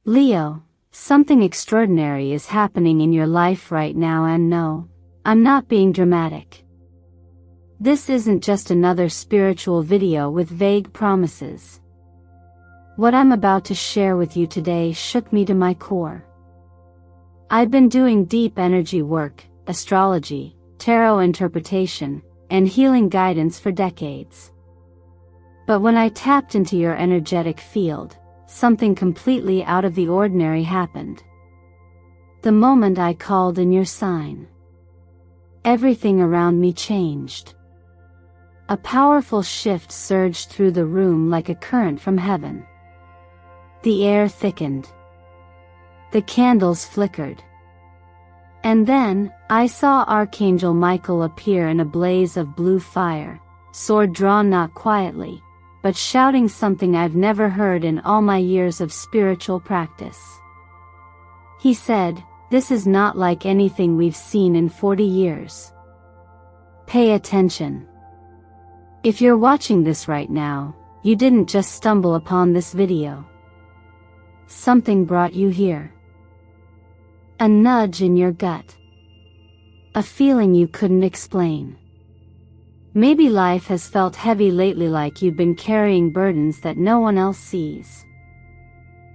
Leo, something extraordinary is happening in your life right now, and no, I'm not being dramatic. This isn't just another spiritual video with vague promises. What I'm about to share with you today shook me to my core. I've been doing deep energy work, astrology, tarot interpretation, and healing guidance for decades. But when I tapped into your energetic field, something completely out of the ordinary happened. The moment I called in your sign, everything around me changed. A powerful shift surged through the room like a current from heaven. The air thickened. The candles flickered. And then, I saw Archangel Michael appear in a blaze of blue fire, sword drawn not quietly, but shouting something I've never heard in all my years of spiritual practice. He said, "This is not like anything we've seen in 40 years. Pay attention. If you're watching this right now, you didn't just stumble upon this video. Something brought you here. A nudge in your gut. A feeling you couldn't explain. Maybe life has felt heavy lately, like you've been carrying burdens that no one else sees.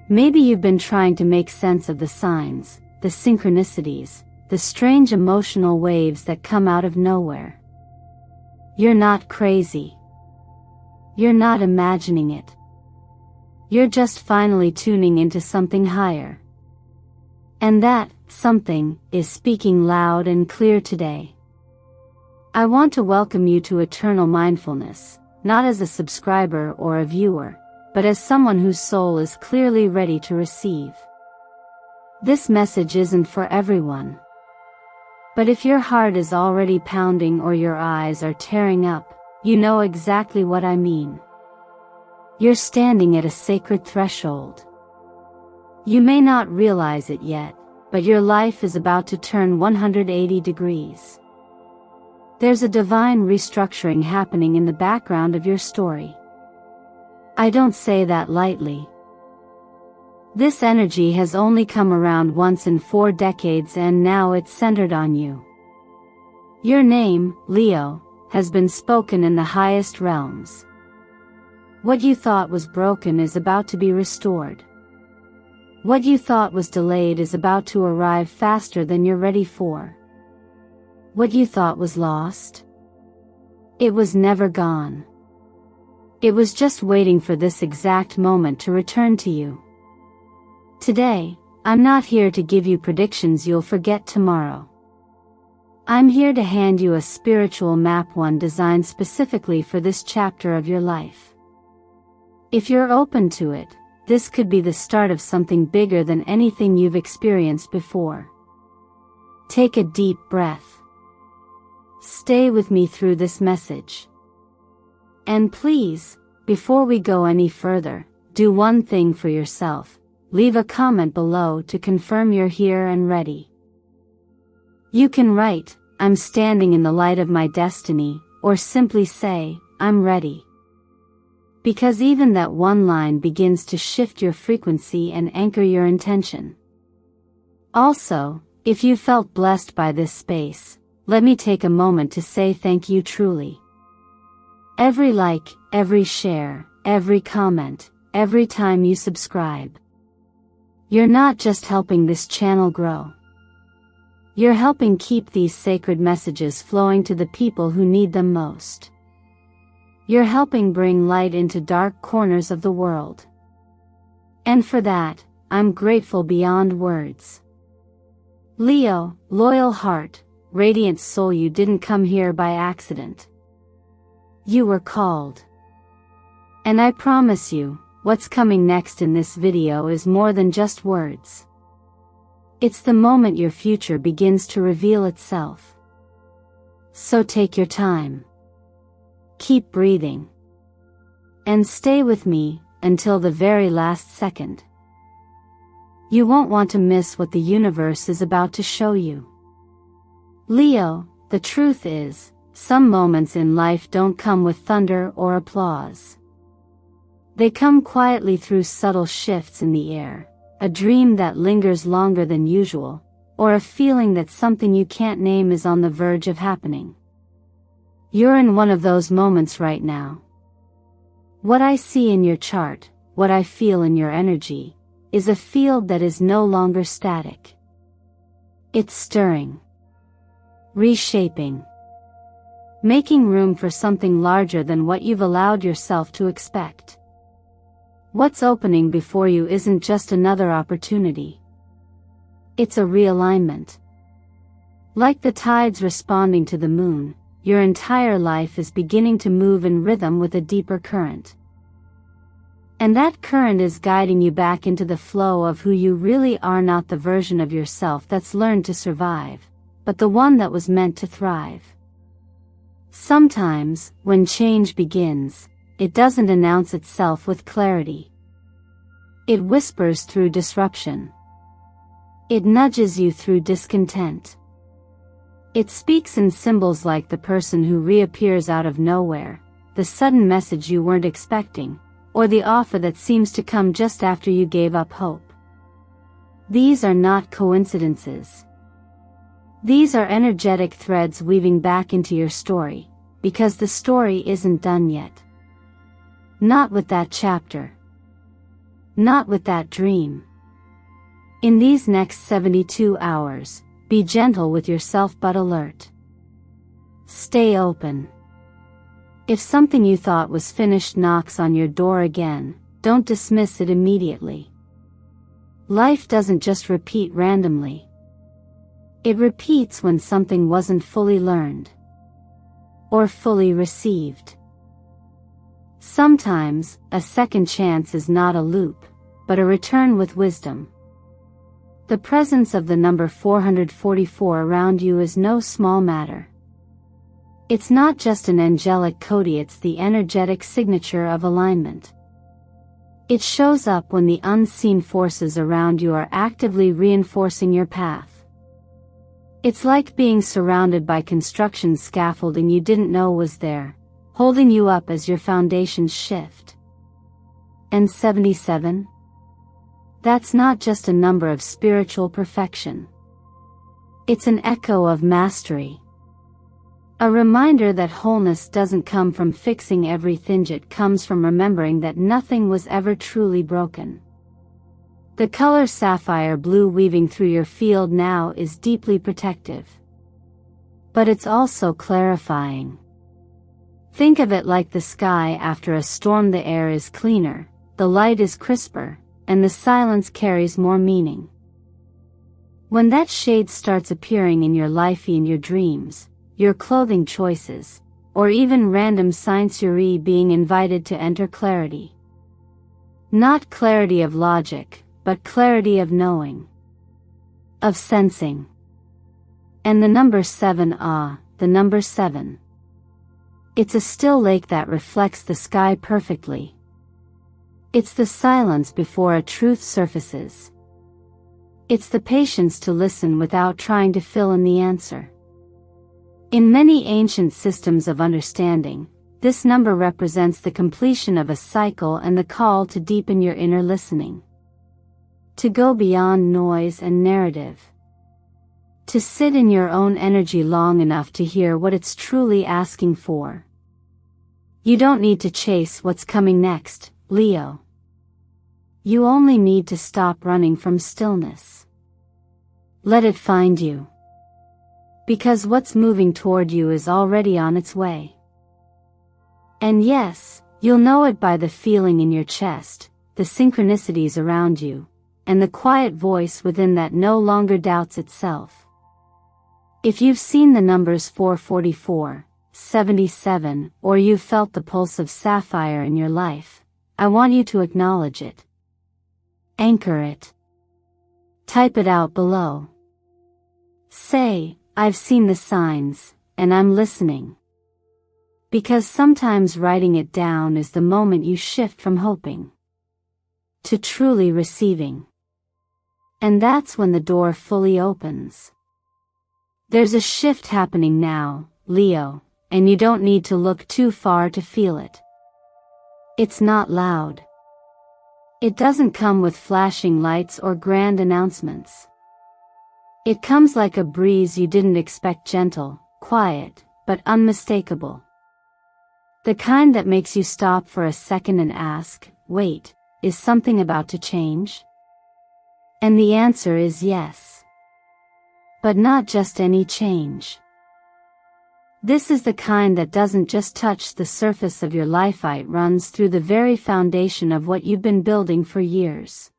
Maybe you've been trying to make sense of the signs, the synchronicities, the strange emotional waves that come out of nowhere. You're not crazy. You're not imagining it. You're just finally tuning into something higher. And that something is speaking loud and clear today. I want to welcome you to Eternal Mindfulness, not as a subscriber or a viewer, but as someone whose soul is clearly ready to receive. This message isn't for everyone. But if your heart is already pounding or your eyes are tearing up, you know exactly what I mean. You're standing at a sacred threshold. You may not realize it yet, but your life is about to turn 180 degrees. There's a divine restructuring happening in the background of your story. I don't say that lightly. This energy has only come around once in 4 decades, and now it's centered on you. Your name, Leo, has been spoken in the highest realms. What you thought was broken is about to be restored. What you thought was delayed is about to arrive faster than you're ready for. What you thought was lost? It was never gone. It was just waiting for this exact moment to return to you. Today, I'm not here to give you predictions you'll forget tomorrow. I'm here to hand you a spiritual map, one designed specifically for this chapter of your life. If you're open to it, this could be the start of something bigger than anything you've experienced before. Take a deep breath. Stay with me through this message. And please, before we go any further, do one thing for yourself. Leave a comment below to confirm you're here and ready. You can write, "I'm standing in the light of my destiny," or simply say, "I'm ready." Because even that one line begins to shift your frequency and anchor your intention. Also, if you felt blessed by this space, let me take a moment to say thank you truly. Every like, every share, every comment, every time you subscribe. You're not just helping this channel grow. You're helping keep these sacred messages flowing to the people who need them most. You're helping bring light into dark corners of the world. And for that, I'm grateful beyond words. Leo, loyal heart, radiant soul, you didn't come here by accident. You were called. And I promise you, what's coming next in this video is more than just words. It's the moment your future begins to reveal itself. So take your time. Keep breathing. And stay with me until the very last second. You won't want to miss what the universe is about to show you. Leo, the truth is, some moments in life don't come with thunder or applause. They come quietly through subtle shifts in the air, a dream that lingers longer than usual, or a feeling that something you can't name is on the verge of happening. You're in one of those moments right now. What I see in your chart, what I feel in your energy, is a field that is no longer static. It's stirring, reshaping, making room for something larger than what you've allowed yourself to expect. What's opening before you isn't just another opportunity. It's a realignment. Like the tides responding to the moon, your entire life is beginning to move in rhythm with a deeper current. And that current is guiding you back into the flow of who you really are, not the version of yourself that's learned to survive, but the one that was meant to thrive. Sometimes, when change begins, it doesn't announce itself with clarity. It whispers through disruption. It nudges you through discontent. It speaks in symbols like the person who reappears out of nowhere, the sudden message you weren't expecting, or the offer that seems to come just after you gave up hope. These are not coincidences. These are energetic threads weaving back into your story, because the story isn't done yet. Not with that chapter. Not with that dream. In these next 72 hours, be gentle with yourself but alert. Stay open. If something you thought was finished knocks on your door again, don't dismiss it immediately. Life doesn't just repeat randomly. It repeats when something wasn't fully learned or fully received. Sometimes, a second chance is not a loop, but a return with wisdom. The presence of the number 444 around you is no small matter. It's not just an angelic code, it's the energetic signature of alignment. It shows up when the unseen forces around you are actively reinforcing your path. It's like being surrounded by construction scaffolding you didn't know was there, holding you up as your foundations shift. And 77? That's not just a number of spiritual perfection. It's an echo of mastery. A reminder that wholeness doesn't come from fixing everything, it comes from remembering that nothing was ever truly broken. The color sapphire blue weaving through your field now is deeply protective. But it's also clarifying. Think of it like the sky after a storm. The air is cleaner, the light is crisper, and the silence carries more meaning. When that shade starts appearing in your life, in your dreams, your clothing choices, or even random signs, you're being invited to enter clarity. Not clarity of logic, but clarity of knowing, of sensing. And the number 7, the number 7. It's a still lake that reflects the sky perfectly. It's the silence before a truth surfaces. It's the patience to listen without trying to fill in the answer. In many ancient systems of understanding, this number represents the completion of a cycle and the call to deepen your inner listening. To go beyond noise and narrative. To sit in your own energy long enough to hear what it's truly asking for. You don't need to chase what's coming next, Leo. You only need to stop running from stillness. Let it find you. Because what's moving toward you is already on its way. And yes, you'll know it by the feeling in your chest, the synchronicities around you, and the quiet voice within that no longer doubts itself. If you've seen the numbers 444, 77, or you've felt the pulse of sapphire in your life, I want you to acknowledge it. Anchor it. Type it out below. Say, I've seen the signs, and I'm listening. Because sometimes writing it down is the moment you shift from hoping to truly receiving. And that's when the door fully opens. There's a shift happening now, Leo, and you don't need to look too far to feel it. It's not loud. It doesn't come with flashing lights or grand announcements. It comes like a breeze you didn't expect, gentle, quiet, but unmistakable. The kind that makes you stop for a second and ask, wait, is something about to change? And the answer is yes. But not just any change. This is the kind that doesn't just touch the surface of your life, it runs through the very foundation of what you've been building for years.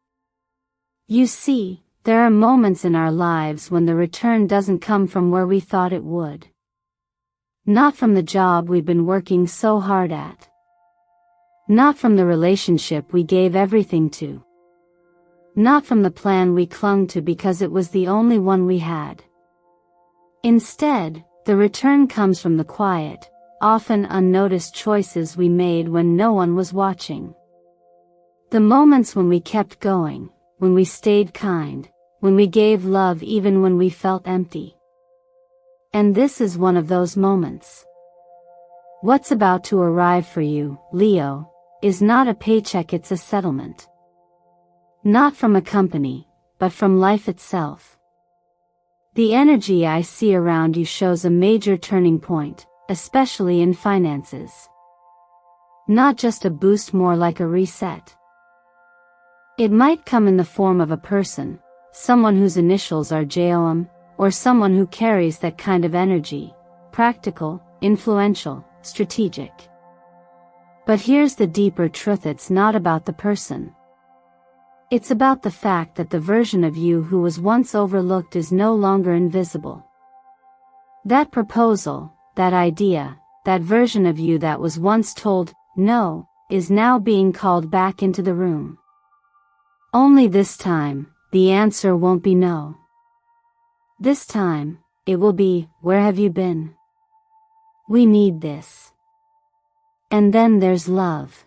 You see, there are moments in our lives when the return doesn't come from where we thought it would. Not from the job we've been working so hard at. Not from the relationship we gave everything to. Not from the plan we clung to because it was the only one we had. Instead, the return comes from the quiet, often unnoticed choices we made when no one was watching. The moments when we kept going, when we stayed kind, when we gave love even when we felt empty. And this is one of those moments. What's about to arrive for you, Leo, is not a paycheck, it's a settlement. Not from a company, but from life itself. The energy I see around you shows a major turning point, especially in finances. Not just a boost, more like a reset. It might come in the form of a person, someone whose initials are JOM, or someone who carries that kind of energy, practical, influential, strategic. But here's the deeper truth, it's not about the person. It's about the fact that the version of you who was once overlooked is no longer invisible. That proposal, that idea, that version of you that was once told, no, is now being called back into the room. Only this time, the answer won't be no. This time, it will be, where have you been? We need this. And then there's love.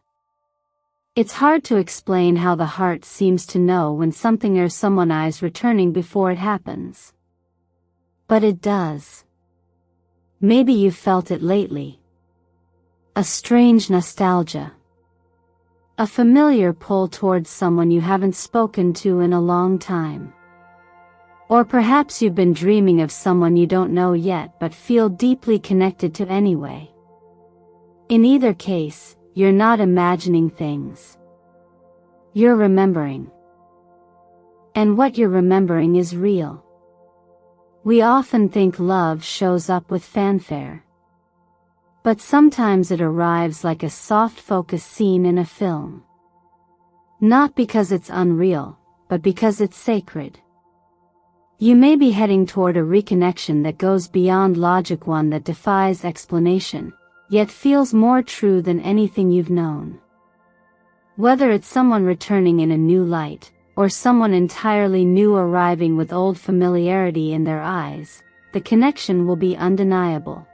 It's hard to explain how the heart seems to know when something or someone is returning before it happens. But it does. Maybe you've felt it lately. A strange nostalgia. A familiar pull towards someone you haven't spoken to in a long time. Or perhaps you've been dreaming of someone you don't know yet but feel deeply connected to anyway. In either case, you're not imagining things. You're remembering. And what you're remembering is real. We often think love shows up with fanfare. But sometimes it arrives like a soft focus scene in a film. Not because it's unreal, but because it's sacred. You may be heading toward a reconnection that goes beyond logic, one that defies explanation, yet feels more true than anything you've known. Whether it's someone returning in a new light, or someone entirely new arriving with old familiarity in their eyes, the connection will be undeniable.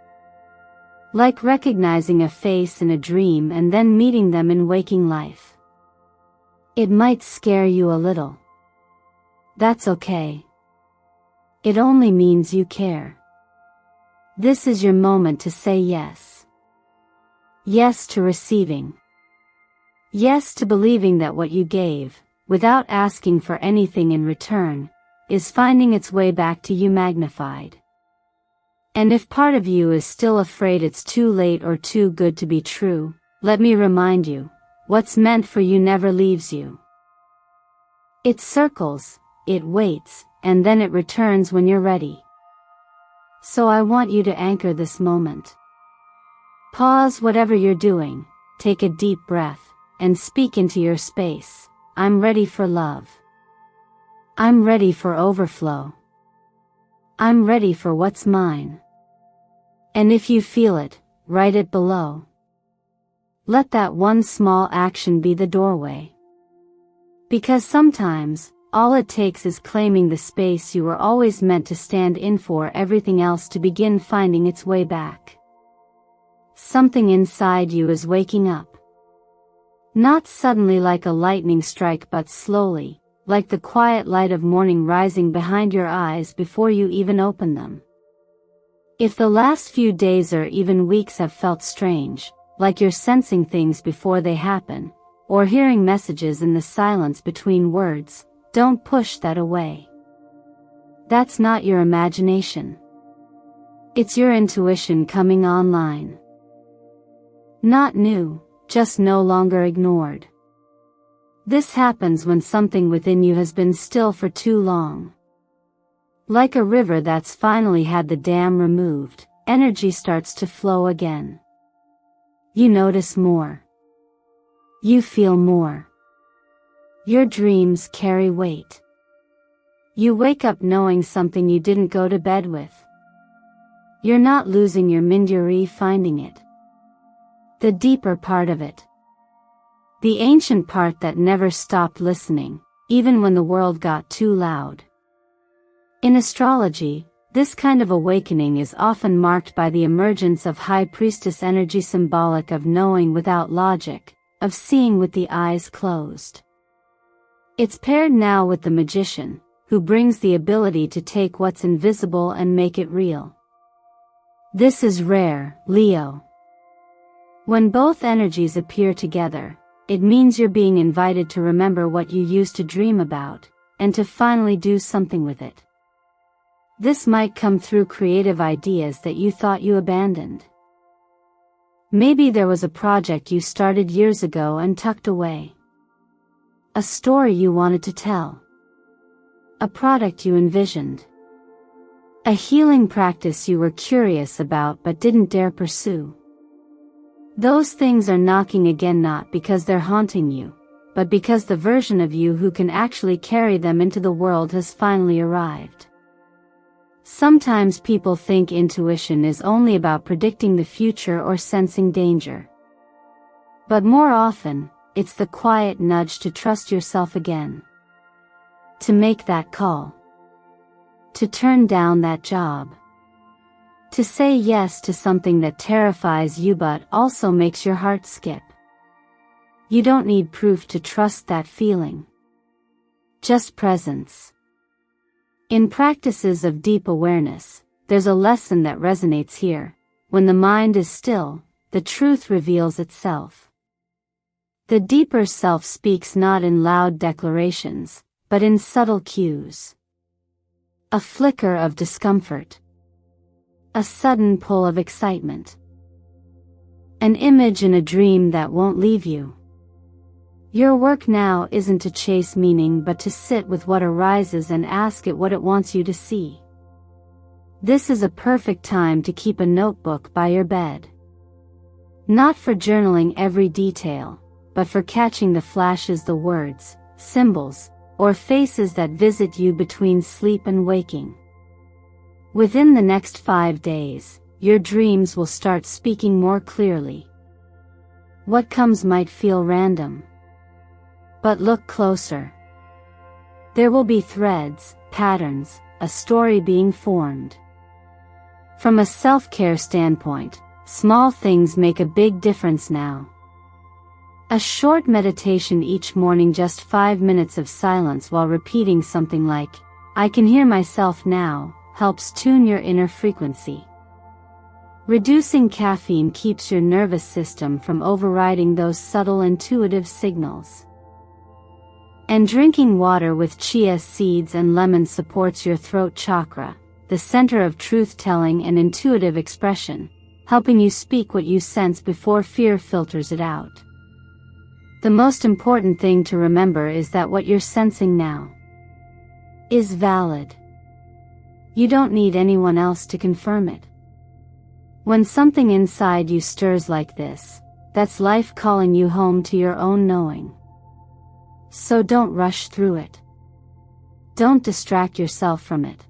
Like recognizing a face in a dream and then meeting them in waking life. It might scare you a little. That's okay. It only means you care. This is your moment to say yes. Yes to receiving. Yes to believing that what you gave, without asking for anything in return, is finding its way back to you magnified. And if part of you is still afraid it's too late or too good to be true, let me remind you, what's meant for you never leaves you. It circles, it waits, and then it returns when you're ready. So I want you to anchor this moment. Pause whatever you're doing, take a deep breath, and speak into your space. I'm ready for love. I'm ready for overflow. I'm ready for what's mine. And if you feel it, write it below. Let that one small action be the doorway. Because sometimes, all it takes is claiming the space you were always meant to stand in for everything else to begin finding its way back. Something inside you is waking up. Not suddenly like a lightning strike, but slowly, like the quiet light of morning rising behind your eyes before you even open them. If the last few days or even weeks have felt strange, like you're sensing things before they happen, or hearing messages in the silence between words, don't push that away. That's not your imagination. It's your intuition coming online. Not new, just no longer ignored. This happens when something within you has been still for too long. Like a river that's finally had the dam removed, energy starts to flow again. You notice more. You feel more. Your dreams carry weight. You wake up knowing something you didn't go to bed with. You're not losing your mind, you're re-finding it. The deeper part of it. The ancient part that never stopped listening, even when the world got too loud. In astrology, this kind of awakening is often marked by the emergence of high priestess energy, symbolic of knowing without logic, of seeing with the eyes closed. It's paired now with the magician, who brings the ability to take what's invisible and make it real. This is rare, Leo. When both energies appear together, it means you're being invited to remember what you used to dream about, and to finally do something with it. This might come through creative ideas that you thought you abandoned. Maybe there was a project you started years ago and tucked away. A story you wanted to tell. A product you envisioned. A healing practice you were curious about but didn't dare pursue. Those things are knocking again, not because they're haunting you, but because the version of you who can actually carry them into the world has finally arrived. Sometimes people think intuition is only about predicting the future or sensing danger. But more often, it's the quiet nudge to trust yourself again. To make that call. To turn down that job. To say yes to something that terrifies you but also makes your heart skip. You don't need proof to trust that feeling. Just presence. In practices of deep awareness, there's a lesson that resonates here. When the mind is still, the truth reveals itself. The deeper self speaks not in loud declarations, but in subtle cues. A flicker of discomfort. A sudden pull of excitement. An image in a dream that won't leave you. Your work now isn't to chase meaning but to sit with what arises and ask it what it wants you to see. This is a perfect time to keep a notebook by your bed. Not for journaling every detail, but for catching the flashes, the words, symbols, or faces that visit you between sleep and waking. Within the next 5 days, your dreams will start speaking more clearly. What comes might feel random. But look closer. There will be threads, patterns, a story being formed. From a self-care standpoint, small things make a big difference now. A short meditation each morning, just 5 minutes of silence while repeating something like, "I can hear myself now," helps tune your inner frequency. Reducing caffeine keeps your nervous system from overriding those subtle intuitive signals. And drinking water with chia seeds and lemon supports your throat chakra, the center of truth-telling and intuitive expression, helping you speak what you sense before fear filters it out. The most important thing to remember is that what you're sensing now is valid. You don't need anyone else to confirm it. When something inside you stirs like this, that's life calling you home to your own knowing. So don't rush through it. Don't distract yourself from it.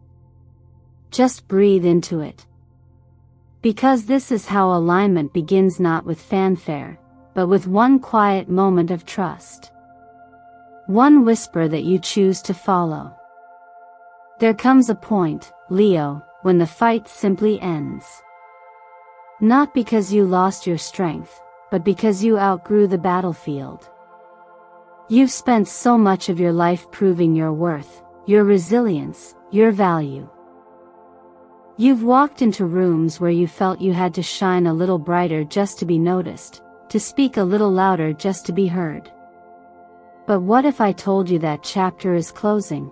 Just breathe into it. Because this is how alignment begins, not with fanfare, but with one quiet moment of trust. One whisper that you choose to follow. There comes a point, Leo, when the fight simply ends. Not because you lost your strength, but because you outgrew the battlefield. You've spent so much of your life proving your worth, your resilience, your value. You've walked into rooms where you felt you had to shine a little brighter just to be noticed, to speak a little louder just to be heard. But what if I told you that chapter is closing?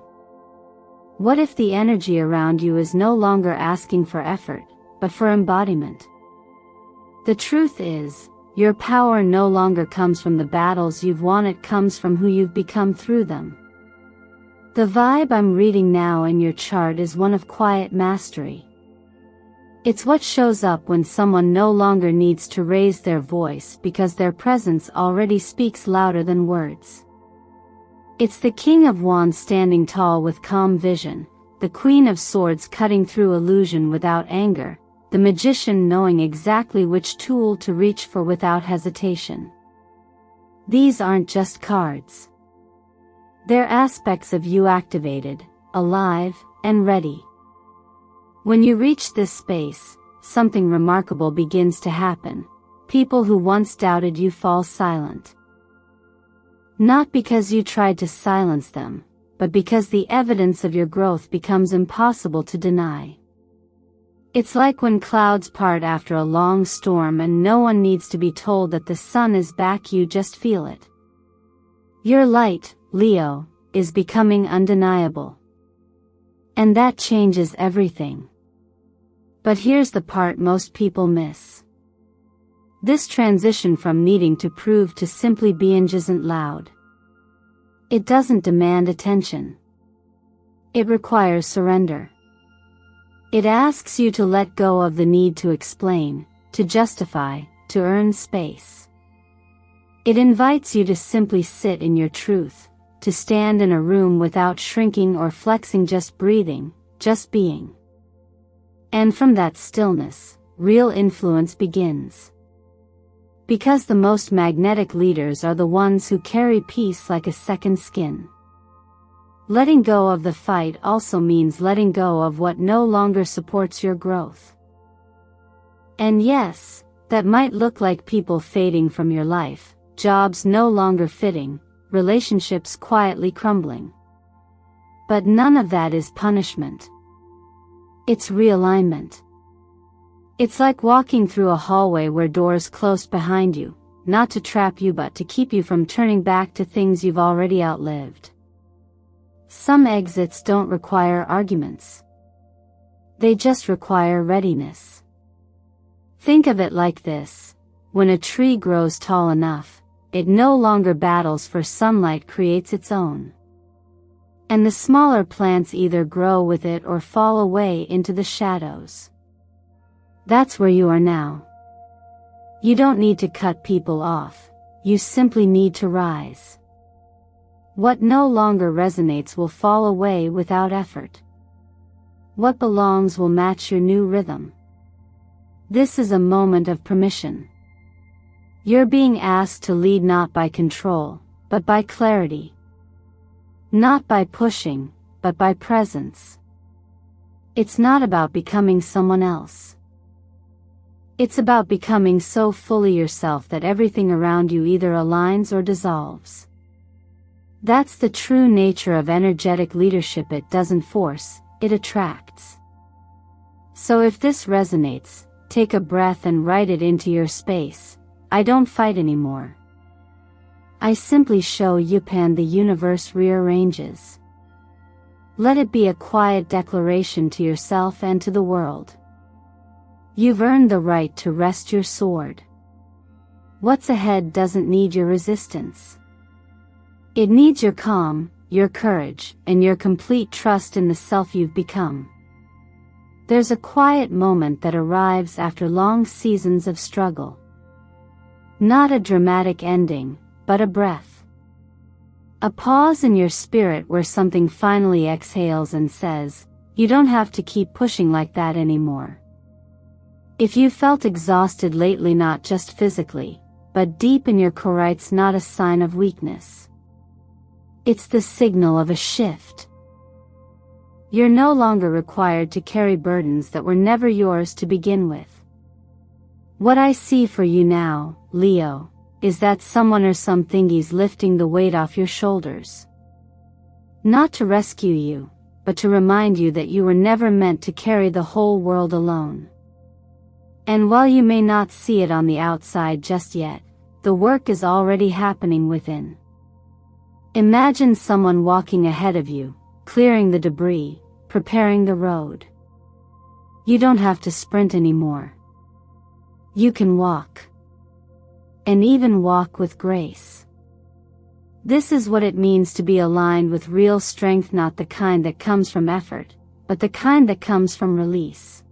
What if the energy around you is no longer asking for effort, but for embodiment? The truth is, your power no longer comes from the battles you've won, it comes from who you've become through them. The vibe I'm reading now in your chart is one of quiet mastery. It's what shows up when someone no longer needs to raise their voice because their presence already speaks louder than words. It's the King of Wands standing tall with calm vision, the Queen of Swords cutting through illusion without anger, the Magician knowing exactly which tool to reach for without hesitation. These aren't just cards. They're aspects of you activated, alive, and ready. When you reach this space, something remarkable begins to happen. People who once doubted you fall silent. Not because you tried to silence them, but because the evidence of your growth becomes impossible to deny. It's like when clouds part after a long storm and no one needs to be told that the sun is back, you just feel it. Your light, Leo, is becoming undeniable. And that changes everything. But here's the part most people miss. This transition from needing to prove to simply being isn't loud. It doesn't demand attention. It requires surrender. It asks you to let go of the need to explain, to justify, to earn space. It invites you to simply sit in your truth, to stand in a room without shrinking or flexing, just breathing, just being. And from that stillness, real influence begins. Because the most magnetic leaders are the ones who carry peace like a second skin. Letting go of the fight also means letting go of what no longer supports your growth. And yes, that might look like people fading from your life, jobs no longer fitting, relationships quietly crumbling. But none of that is punishment. It's realignment. It's like walking through a hallway where doors closed behind you, not to trap you but to keep you from turning back to things you've already outlived. Some exits don't require arguments. They just require readiness. Think of it like this: when a tree grows tall enough, it no longer battles for sunlight, creates its own. And the smaller plants either grow with it or fall away into the shadows. That's where you are now. You don't need to cut people off, you simply need to rise. What no longer resonates will fall away without effort. What belongs will match your new rhythm. This is a moment of permission. You're being asked to lead not by control, but by clarity. Not by pushing, but by presence. It's not about becoming someone else. It's about becoming so fully yourself that everything around you either aligns or dissolves. That's the true nature of energetic leadership. It doesn't force, it attracts. So if this resonates, take a breath and write it into your space. I don't fight anymore. I simply show up and the universe rearranges. Let it be a quiet declaration to yourself and to the world. You've earned the right to rest your sword. What's ahead doesn't need your resistance. It needs your calm, your courage, and your complete trust in the self you've become. There's a quiet moment that arrives after long seasons of struggle. Not a dramatic ending, but a breath. A pause in your spirit where something finally exhales and says, you don't have to keep pushing like that anymore. If you felt exhausted lately, not just physically, but deep in your core, it's not a sign of weakness. It's the signal of a shift. You're no longer required to carry burdens that were never yours to begin with. What I see for you now, Leo, is that someone or something's lifting the weight off your shoulders. Not to rescue you, but to remind you that you were never meant to carry the whole world alone. And while you may not see it on the outside just yet, the work is already happening within. Imagine someone walking ahead of you, clearing the debris, preparing the road. You don't have to sprint anymore. You can walk. And even walk with grace. This is what it means to be aligned with real strength, not the kind that comes from effort, but the kind that comes from release.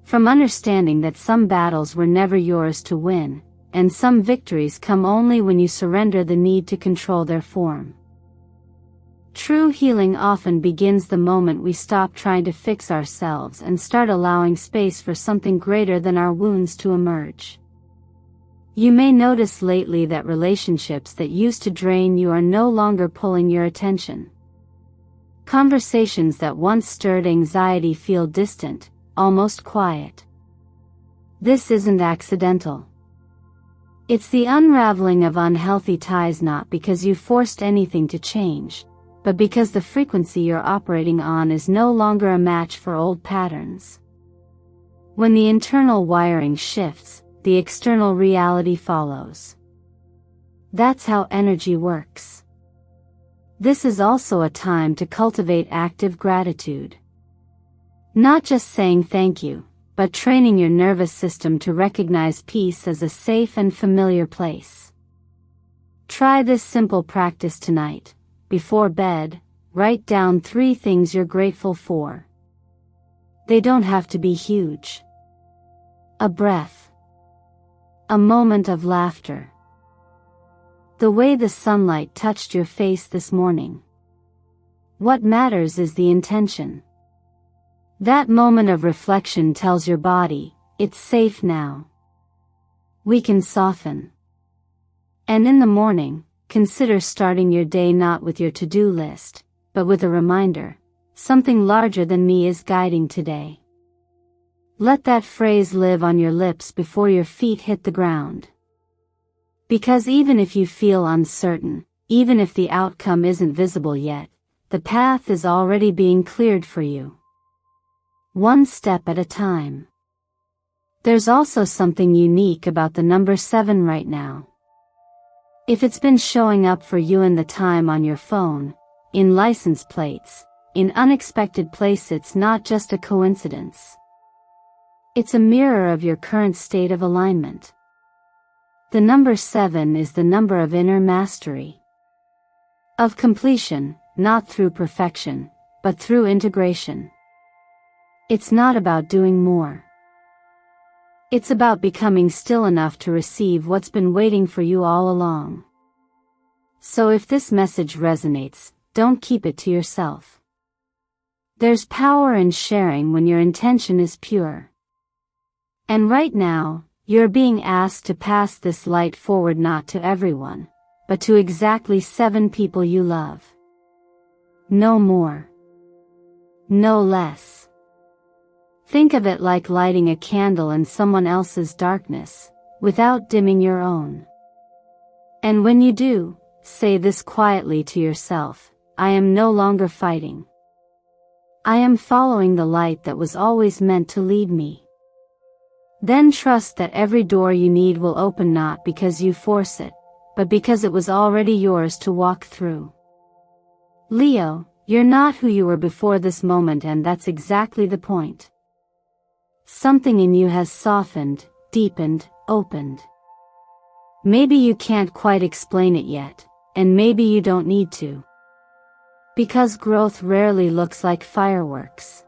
From understanding that some battles were never yours to win, and some victories come only when you surrender the need to control their form. True healing often begins the moment we stop trying to fix ourselves and start allowing space for something greater than our wounds to emerge. You may notice lately that relationships that used to drain you are no longer pulling your attention. Conversations that once stirred anxiety feel distant, almost quiet. This isn't accidental. It's the unraveling of unhealthy ties, not because you forced anything to change, but because the frequency you're operating on is no longer a match for old patterns. When the internal wiring shifts, the external reality follows. That's how energy works. This is also a time to cultivate active gratitude. Not just saying thank you, but training your nervous system to recognize peace as a safe and familiar place. Try this simple practice tonight. Before bed, write down 3 things you're grateful for. They don't have to be huge. A breath. A moment of laughter. The way the sunlight touched your face this morning. What matters is the intention. That moment of reflection tells your body, it's safe now. We can soften. And in the morning, consider starting your day not with your to-do list, but with a reminder, something larger than me is guiding today. Let that phrase live on your lips before your feet hit the ground. Because even if you feel uncertain, even if the outcome isn't visible yet, the path is already being cleared for you. One step at a time. There's also something unique about the number 7 right now. If it's been showing up for you in the time on your phone, in license plates, in unexpected places, it's not just a coincidence. It's a mirror of your current state of alignment. The number 7 is the number of inner mastery. Of completion, not through perfection, but through integration. It's not about doing more. It's about becoming still enough to receive what's been waiting for you all along. So if this message resonates, don't keep it to yourself. There's power in sharing when your intention is pure. And right now, you're being asked to pass this light forward, not to everyone, but to exactly 7 people you love. No more. No less. Think of it like lighting a candle in someone else's darkness, without dimming your own. And when you do, say this quietly to yourself, I am no longer fighting. I am following the light that was always meant to lead me. Then trust that every door you need will open, not because you force it, but because it was already yours to walk through. Leo, you're not who you were before this moment, and that's exactly the point. Something in you has softened, deepened, opened. Maybe you can't quite explain it yet, and maybe you don't need to. Because growth rarely looks like fireworks.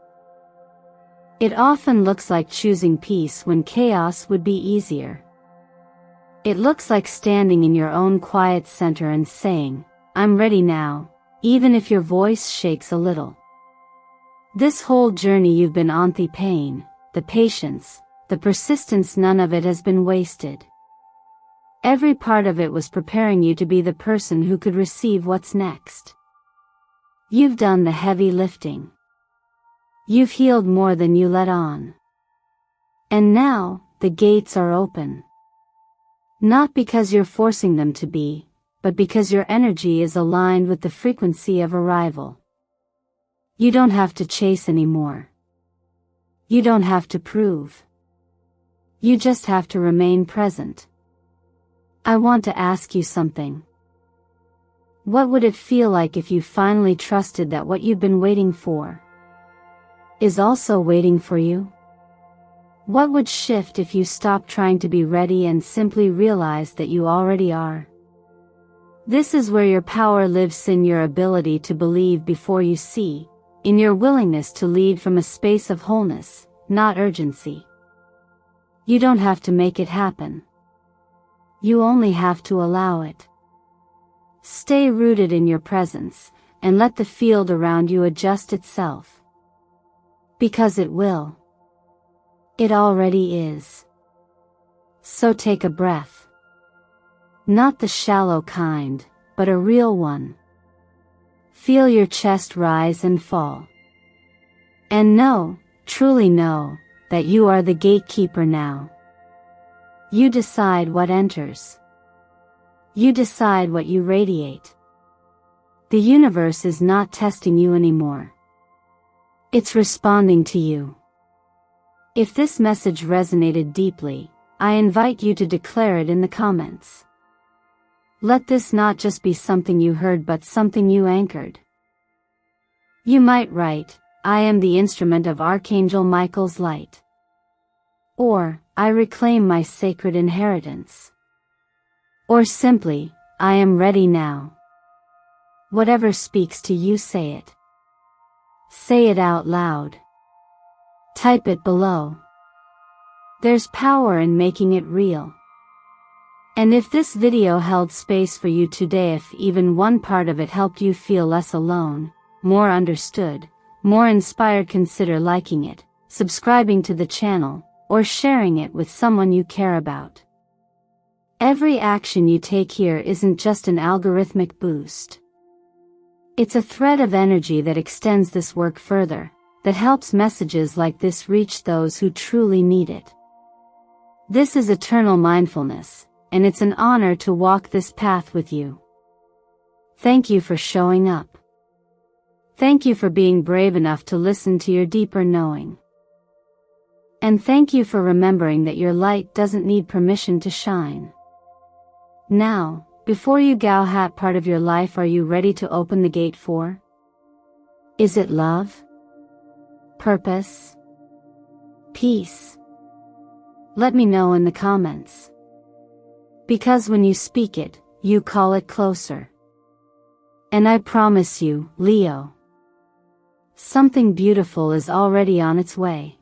It often looks like choosing peace when chaos would be easier. It looks like standing in your own quiet center and saying, I'm ready now, even if your voice shakes a little. This whole journey you've been on, the pain, the patience, the persistence, none of it has been wasted. Every part of it was preparing you to be the person who could receive what's next. You've done the heavy lifting. You've healed more than you let on. And now, the gates are open. Not because you're forcing them to be, but because your energy is aligned with the frequency of arrival. You don't have to chase anymore. You don't have to prove. You just have to remain present. I want to ask you something. What would it feel like if you finally trusted that what you've been waiting for is also waiting for you? What would shift if you stopped trying to be ready and simply realized that you already are? This is where your power lives, in your ability to believe before you see, in your willingness to lead from a space of wholeness, not urgency. You don't have to make it happen. You only have to allow it. Stay rooted in your presence, and let the field around you adjust itself. Because it will. It already is. So take a breath. Not the shallow kind, but a real one. Feel your chest rise and fall. And know, truly know, that you are the gatekeeper now. You decide what enters. You decide what you radiate. The universe is not testing you anymore. It's responding to you. If this message resonated deeply, I invite you to declare it in the comments. Let this not just be something you heard, but something you anchored. You might write, "I am the instrument of Archangel Michael's light." Or, "I reclaim my sacred inheritance." Or simply, "I am ready now." Whatever speaks to you, say it. Say it out loud. Type it below. There's power in making it real. And if this video held space for you today, if even one part of it helped you feel less alone, more understood, more inspired, consider liking it, subscribing to the channel, or sharing it with someone you care about. Every action you take here isn't just an algorithmic boost. It's a thread of energy that extends this work further, that helps messages like this reach those who truly need it. This is eternal mindfulness, and it's an honor to walk this path with you. Thank you for showing up. Thank you for being brave enough to listen to your deeper knowing. And thank you for remembering that your light doesn't need permission to shine. Now, before you go, what part of your life are you ready to open the gate for? Is it love? Purpose? Peace? Let me know in the comments. Because when you speak it, you call it closer. And I promise you, Leo, something beautiful is already on its way.